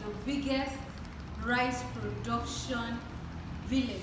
the biggest rice production village.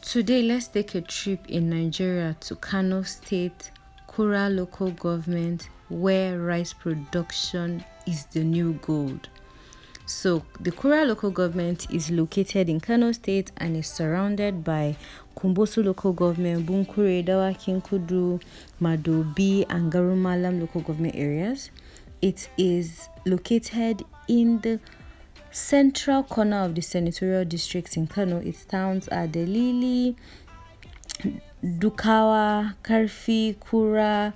Today, let's take a trip in Nigeria to Kano State, Kura local government, where rice production is the new gold. So, the Kura local government is located in Kano State and is surrounded by Kumbosu local government, Bunkure, Dawakin Kudu, Madobi, and Garumalam local government areas. It is located in the central corner of the senatorial districts in Kano. Its towns are Delili, Dukawa, Karfi, Kura,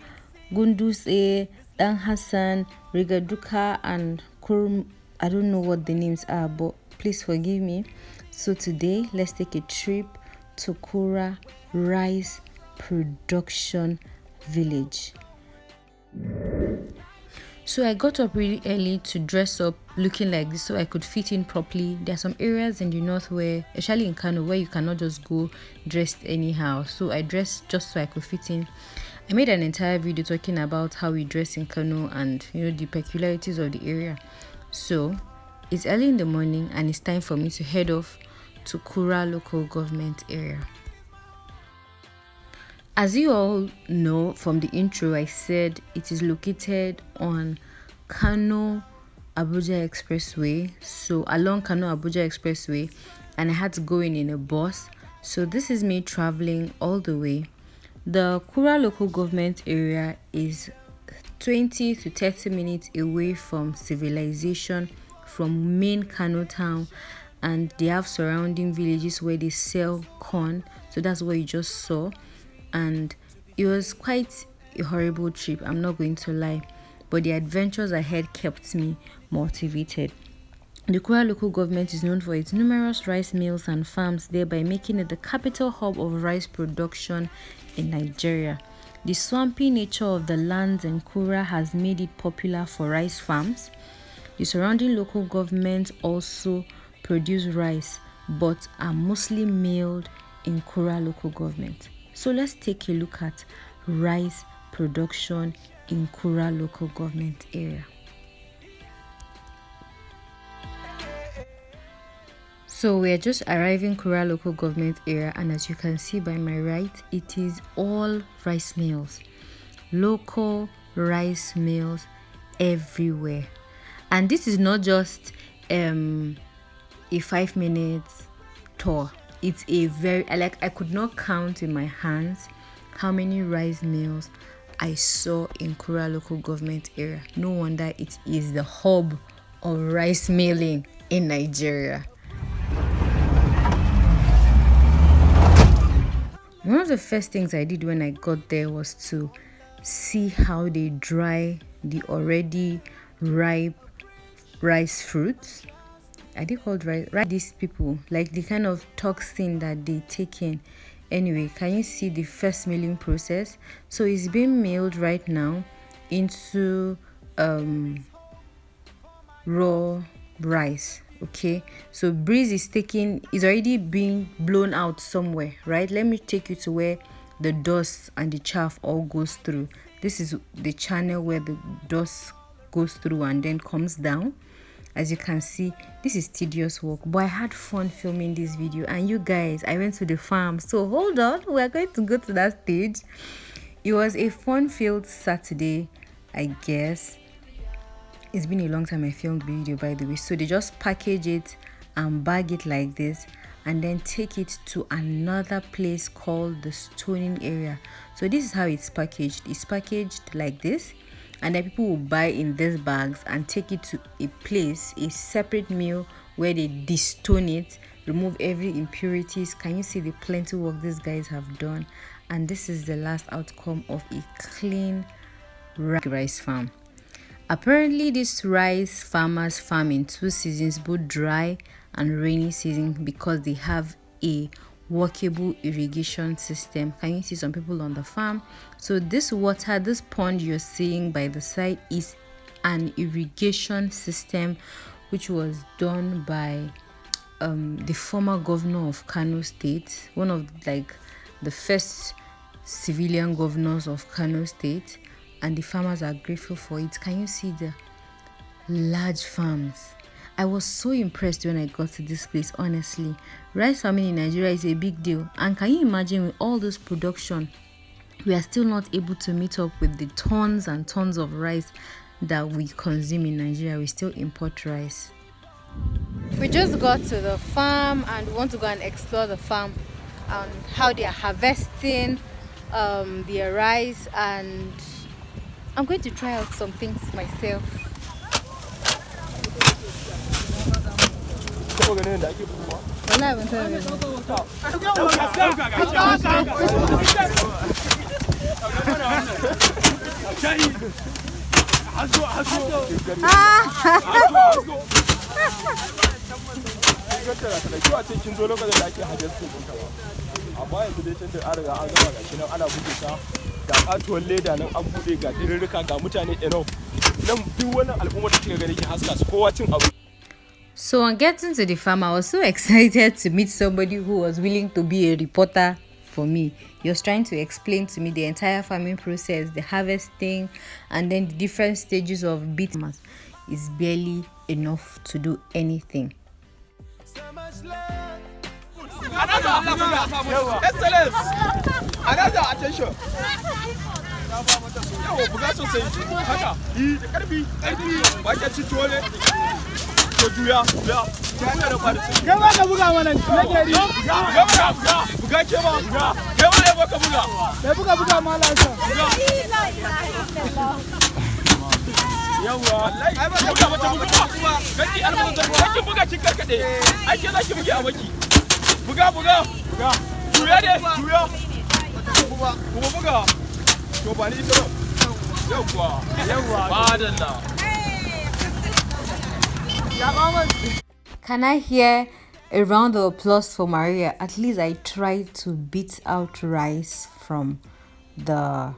Gunduse, Dan Hassan, Rigaduka, and Kurum. I don't know what the names are, but please forgive me. So today, let's take a trip to Kura Rice Production Village. So I got up really early to dress up looking like this so I could fit in properly. There are some areas in the north where, especially in Kano, where you cannot just go dressed anyhow. So I dressed just so I could fit in. I made an entire video talking about how we dress in Kano and the peculiarities of the area. So it's early in the morning and it's time for me to head off to Kura local government area. As you all know from the intro, I said it is located on Kano Abuja Expressway. So along Kano Abuja Expressway, and I had to go in a bus. So this is me traveling all the way. The Kura local government area is 20 to 30 minutes away from civilization, from main Kano town, and they have surrounding villages where they sell corn. So that's what you just saw. And it was quite a horrible trip, I'm not going to lie, but the adventures ahead kept me motivated. The Kura local government is known for its numerous rice mills and farms, thereby making it the capital hub of rice production in Nigeria. The swampy nature of the lands in Kura has made it popular for rice farms. The surrounding local governments also produce rice, but are mostly milled in Kura local government. So let's take a look at rice production in Kura local government area. So we are just arriving Kura local government area, and as you can see by my right, it is all rice mills, local rice mills everywhere. And this is not just a 5-minute tour. It's a very, I could not count in my hands how many rice mills I saw in Kura local government area. No wonder it is the hub of rice milling in Nigeria. One of the first things I did when I got there was to see how they dry the already ripe rice fruits. Are they called rice? These people, like the kind of toxin that they take in. Anyway, can you see the first milling process? So it's being milled right now into raw rice. Okay, so breeze is already being blown out somewhere, right? Let me take you to where the dust and the chaff all goes through. This is the channel where the dust goes through and then comes down. As you can see, this is tedious work, but I had fun filming this video. And you guys, I went to the farm, so hold on, we're going to go to that stage. It was a fun-filled Saturday, I guess. It's been a long time I filmed the video, by the way. So they just package it and bag it like this, and then take it to another place called the stoning area. So this is how it's packaged. It's packaged like this, and then people will buy in these bags and take it to a place, a separate mill, where they destone it, remove every impurities. Can you see the plenty work these guys have done? And this is the last outcome of a clean rice farm. Apparently this rice farmers farm in 2 seasons, both dry and rainy season, because they have a workable irrigation system. Can you see some people on the farm? So this water, this pond you're seeing by the side, is an irrigation system which was done by the former governor of Kano State, one of like the first civilian governors of Kano State, and the farmers are grateful for it. Can you see the large farms? I was so impressed when I got to this place. Honestly, rice farming in Nigeria is a big deal, and can you imagine, with all this production, we are still not able to meet up with the tons and tons of rice that we consume in Nigeria. We still import rice. We just got to the farm and we want to go and explore the farm and how they are harvesting their rice, and I'm going to try out some things myself. So on getting to the farm, I was so excited to meet somebody who was willing to be a reporter for me. He was trying to explain to me the entire farming process, the harvesting, and then the different stages of beating. Is barely enough to do anything. Excellence! Another attention! Can I hear a round of applause for Maria? At least I tried to beat out rice from the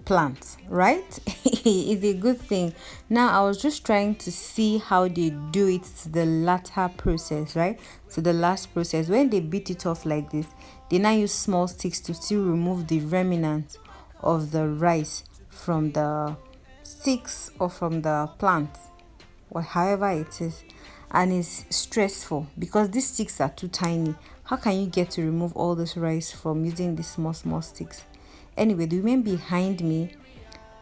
plant, right? It's a good thing. Now I was just trying to see how they do it, the latter process, right? So the last process, when they beat it off like this, they now use small sticks to still remove the remnants of the rice from the sticks or from the plant, or however it is. And it's stressful because these sticks are too tiny. How can you get to remove all this rice from using these small sticks? Anyway, the women behind me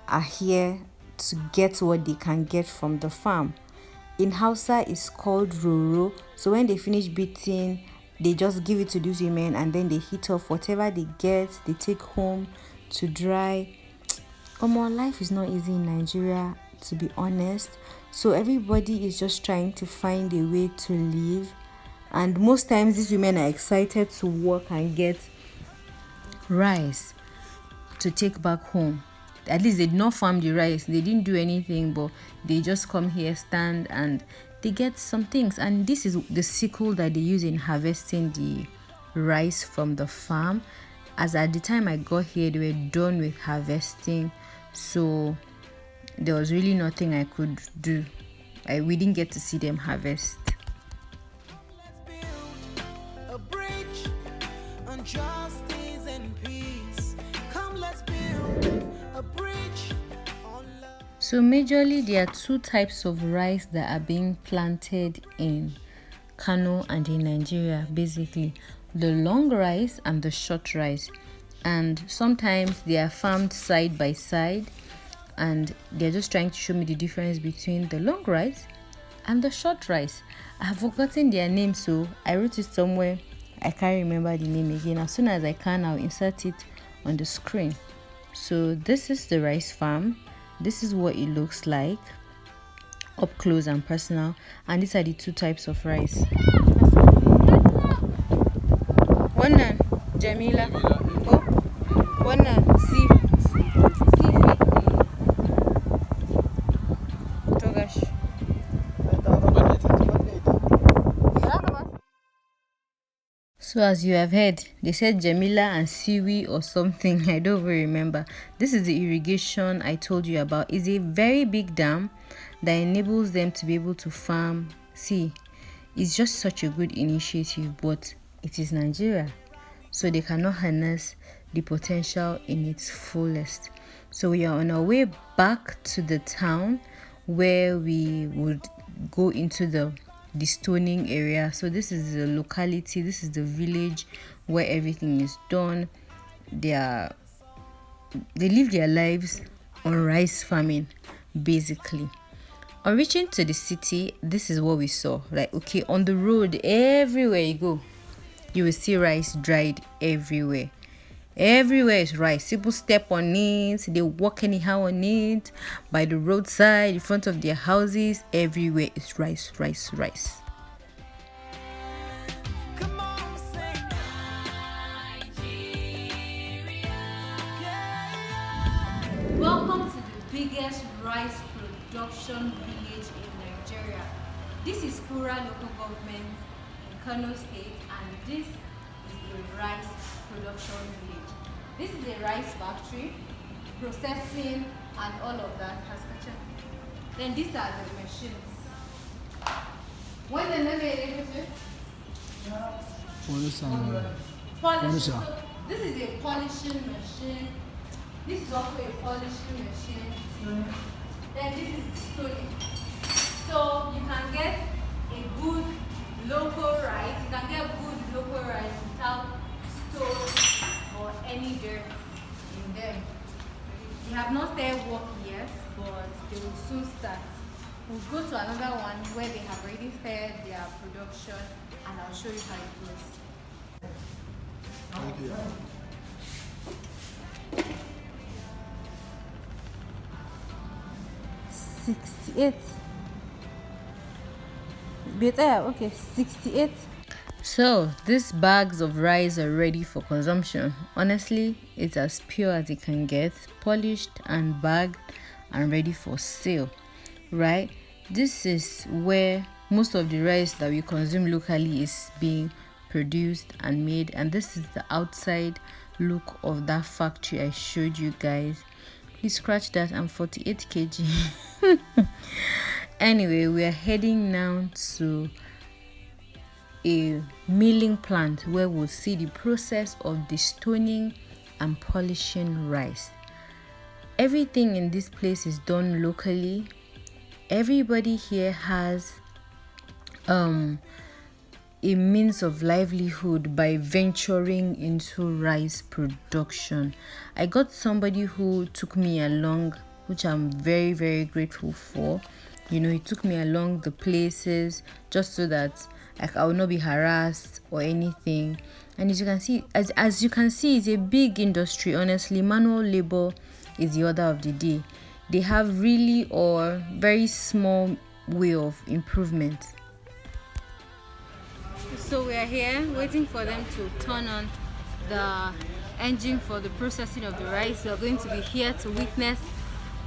are here to get what they can get from the farm. In Hausa, it's called roro. So when they finish beating, they just give it to these women and then they heat off whatever they get, they take home to dry. Life is not easy in Nigeria, to be honest. So everybody is just trying to find a way to live. And most times these women are excited to work and get rice to take back home. At least they did not farm the rice, they didn't do anything, but they just come here, stand, and they get some things. And this is the sickle that they use in harvesting the rice from the farm. As at the time I got here, they were done with harvesting, so there was really nothing I could do. We didn't get to see them harvest. So majorly there are two types of rice that are being planted in Kano and in Nigeria, basically the long rice and the short rice, and sometimes they are farmed side by side, and they're just trying to show me the difference between the long rice and the short rice. I have forgotten their name, so I wrote it somewhere. I can't remember the name again. As soon as I can, I'll insert it on the screen. So this is the rice farm. This is what it looks like up close and personal, and these are the two types of rice. Wannan Jamila. Oh, wannan C. To gashi. So as you have heard, they said Jamila and Siwi or something. I don't even remember. This is the irrigation I told you about. It's a very big dam that enables them to be able to farm. See, it's just such a good initiative, but it is Nigeria, so they cannot harness the potential in its fullest. So we are on our way back to the town where we would go into the stoning area. So this is the locality, this is the village where everything is done. They live their lives on rice farming, basically. On reaching to the city, this is what we saw. Like, okay, on the road, everywhere you go, you will see rice dried everywhere. Everywhere is rice. People step on it, they walk anyhow on it, by the roadside, in front of their houses, everywhere is rice. Welcome to the biggest rice production village in Nigeria. This is Kura local government in Kano state, and this is a rice production village. This is a rice factory, processing and all of that. Then these are the machines. When the name polish. So this is a polishing machine. This is also a polishing machine. Then this is the stoning. So you can get a good local rice. You can get good local rice without stone or any dirt in them. They have not started work yet, but they will soon start. We'll go to another one where they have already started their production, and I'll show you how it goes. Thank you. Okay, 68. So these bags of rice are ready for consumption. Honestly, it's as pure as it can get, polished and bagged and ready for sale, right? This is where most of the rice that we consume locally is being produced and made, and this is the outside look of that factory I showed you guys. Please scratch that. I'm 48 kg. Anyway, we are heading now to a milling plant where we'll see the process of destoning and polishing rice. Everything in this place is done locally. Everybody here has a means of livelihood by venturing into rice production. I got somebody who took me along, which I'm very, very grateful for. You know, he took me along the places just so that I will not be harassed or anything. And as you can see, as you can see, it's a big industry. Honestly, manual labor is the order of the day. They have really or very small way of improvement. So we are here waiting for them to turn on the engine for the processing of the rice. We are going to be here to witness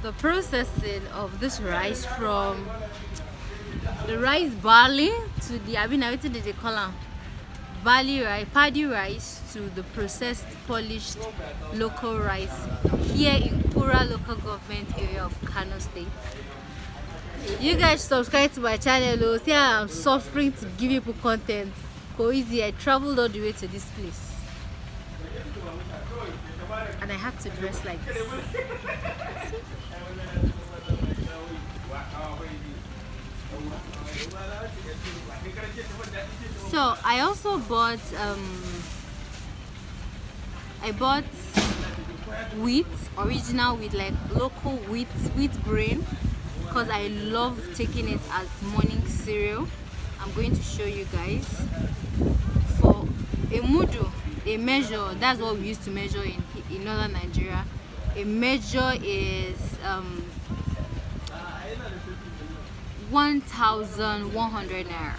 the processing of this rice, from the rice barley to the they call them barley rice, paddy rice, to the processed polished local rice here in Kura local government area of Kano state. You guys subscribe to my channel. See how I'm suffering to give people content. Go easy. I traveled all the way to this place, and I have to dress like this. So I also bought wheat, original wheat, like local wheat grain, because I love taking it as morning cereal. I'm going to show you guys. For a mudu, a measure, that's what we used to measure in northern Nigeria. A measure is 1,100 naira.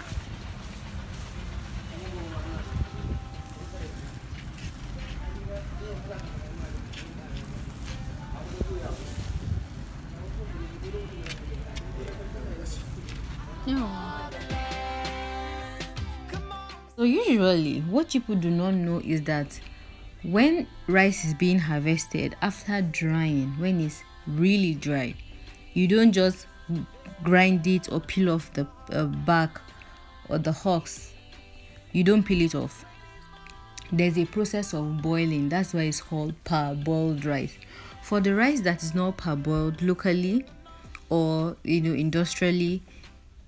So usually what people do not know is that when rice is being harvested after drying, when it's really dry, you don't just grind it or peel off the back or the husks. You don't peel it off. There's a process of boiling. That's why it's called parboiled rice. For the rice that is not parboiled locally or industrially,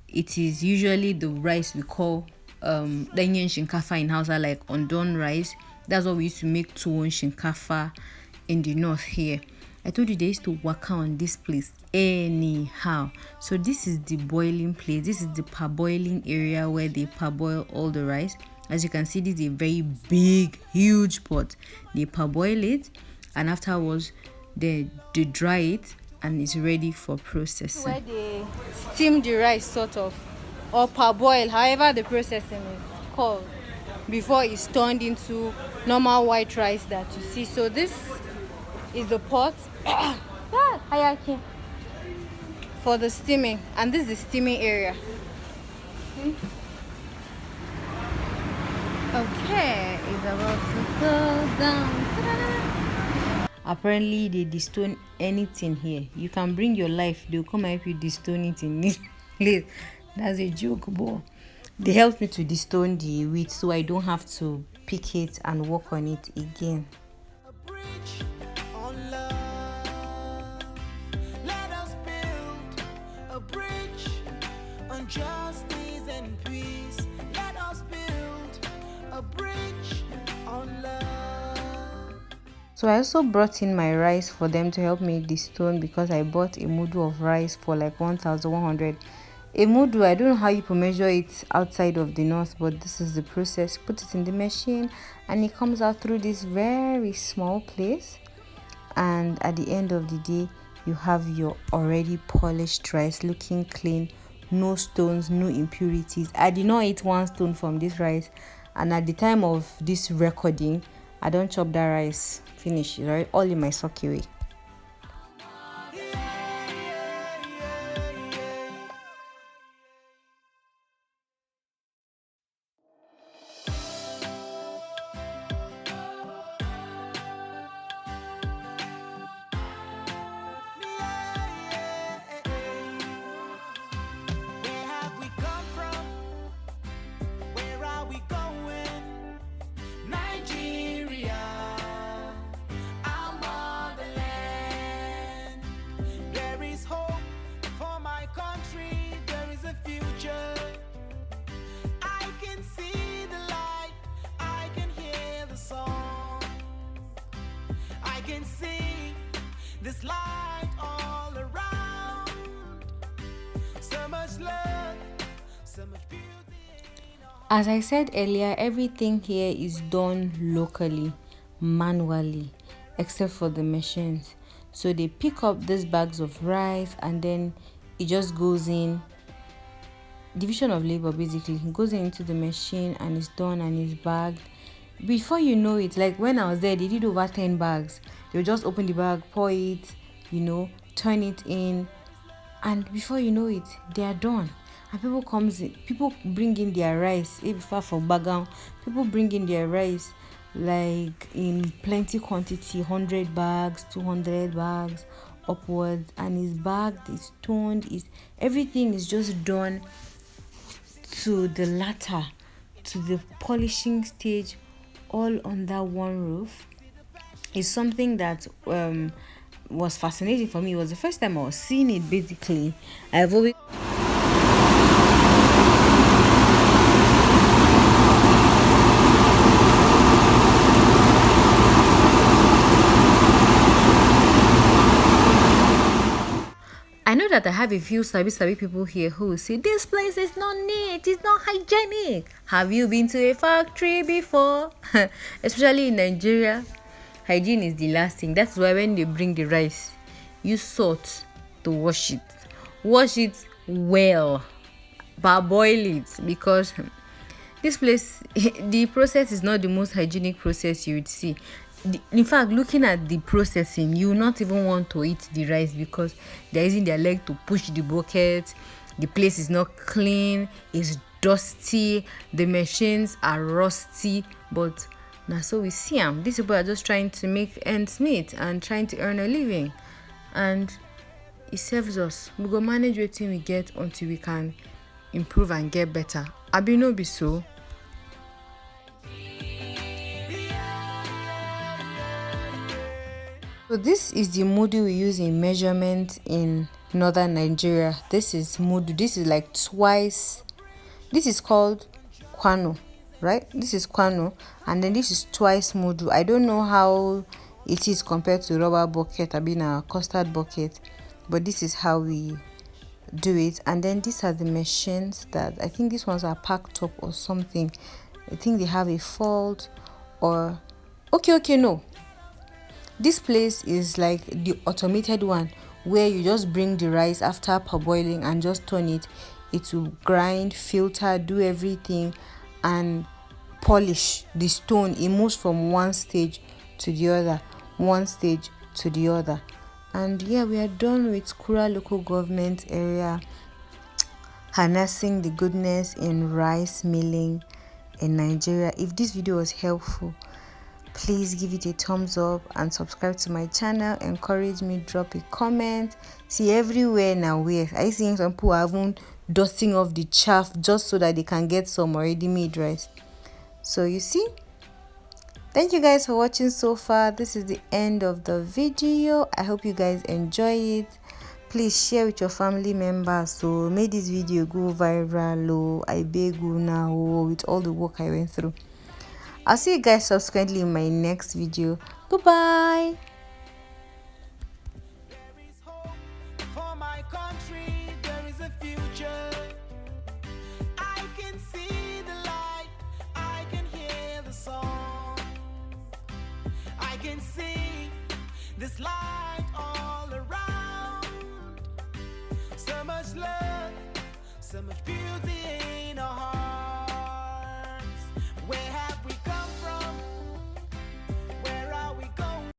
it is usually the rice we call danyen shinkafa in Hausa, like undone rice. That's what we used to make tuwon shinkafa in the north here. I told you they used to work on this place anyhow. So this is the boiling place. This is the parboiling area where they parboil all the rice. As you can see, this is a very big, huge pot. They parboil it, and afterwards they dry it, and it's ready for processing. Where they steam the rice, sort of, or parboil, however the processing is called, before it's turned into normal white rice that you see. So this is the pot for the steaming, and this is the steaming area. Okay, it's about to go down. Ta-da! Apparently they destone anything here. You can bring your life, they'll come and help you destone it in this place. That's a joke, but they helped me to destone the wheat so I don't have to pick it and work on it again. A bridge on love. Let us build a bridge on justice and peace. Let us build a bridge on love. So I also brought in my rice for them to help me destone, because I bought a mudu of rice for like 1,100. A mudu, I don't know how you can measure it outside of the north, but this is the process. Put it in the machine and it comes out through this very small place, and at the end of the day you have your already polished rice, looking clean, no stones, no impurities. I did not eat one stone from this rice, and at the time of this recording I don't chop that rice finish, right? All in my sock away. Where have we come from? Where are we going? Nigeria, our motherland. There is hope for my country. There is a future. I can see the light. I can hear the song. I can see this light all around. So much love, so much beauty. As I said earlier, everything here is done locally, manually, except for the machines. So they pick up these bags of rice and then it just goes in. Division of labor, basically. It goes into the machine and it's done and it's bagged. Before you know it, like when I was there, they did over 10 bags. They'll just open the bag, pour it, turn it in, and before you know it, they are done. And people bring in their rice. If far from background, people bring in their rice like in plenty quantity, 100 bags, 200 bags upwards, and it's bagged, it's toned, everything is just done to the latter, to the polishing stage, all under one roof. Is something that was fascinating for me. It was the first time I was seeing it. Basically, I've always I know that I have a few sabi people here who will say this place is not neat, it's not hygienic. Have you been to a factory before? Especially in Nigeria, hygiene is the last thing. That's why when they bring the rice, use salt to wash it. Wash it well, parboil it, because this place, the process is not the most hygienic process you would see. In fact, looking at the processing, you will not even want to eat the rice because they're using their leg to push the bucket. The place is not clean, it's dusty, the machines are rusty, but now so we see them. These people are just trying to make ends meet and trying to earn a living, and it serves us. We go manage wetin we get until we can improve and get better. Abi no be so? So this is the mudu we use in measurement in northern Nigeria. This is mudu. This is like twice. This is called Kano, right? This is Kano, and then this is twice mudu. I don't know how it is compared to rubber bucket, I mean a custard bucket, but this is how we do it. And then these are the machines that I think these ones are packed up or something. I think they have a fault or no. This place is like the automated one where you just bring the rice after parboiling and just turn it. It will grind, filter, do everything, and polish the stone. It moves from one stage to the other, And yeah, we are done with Kura local government area, harnessing the goodness in rice milling in Nigeria. If this video was helpful, please give it a thumbs up and subscribe to my channel. Encourage me, drop a comment. See, everywhere now, where I seeing some people haven't dusting off the chaff just so that they can get some already made rice. So you see, thank you guys for watching so far. This is the end of the video. I hope you guys enjoy it. Please share with your family members so make this video go viral. I beg you now with all the work I went through. I'll see you guys subsequently in my next video. Goodbye. There is hope for my country, there is a future. I can see the light, I can hear the song. I can see this light all around. So much love, so much beauty in our hearts.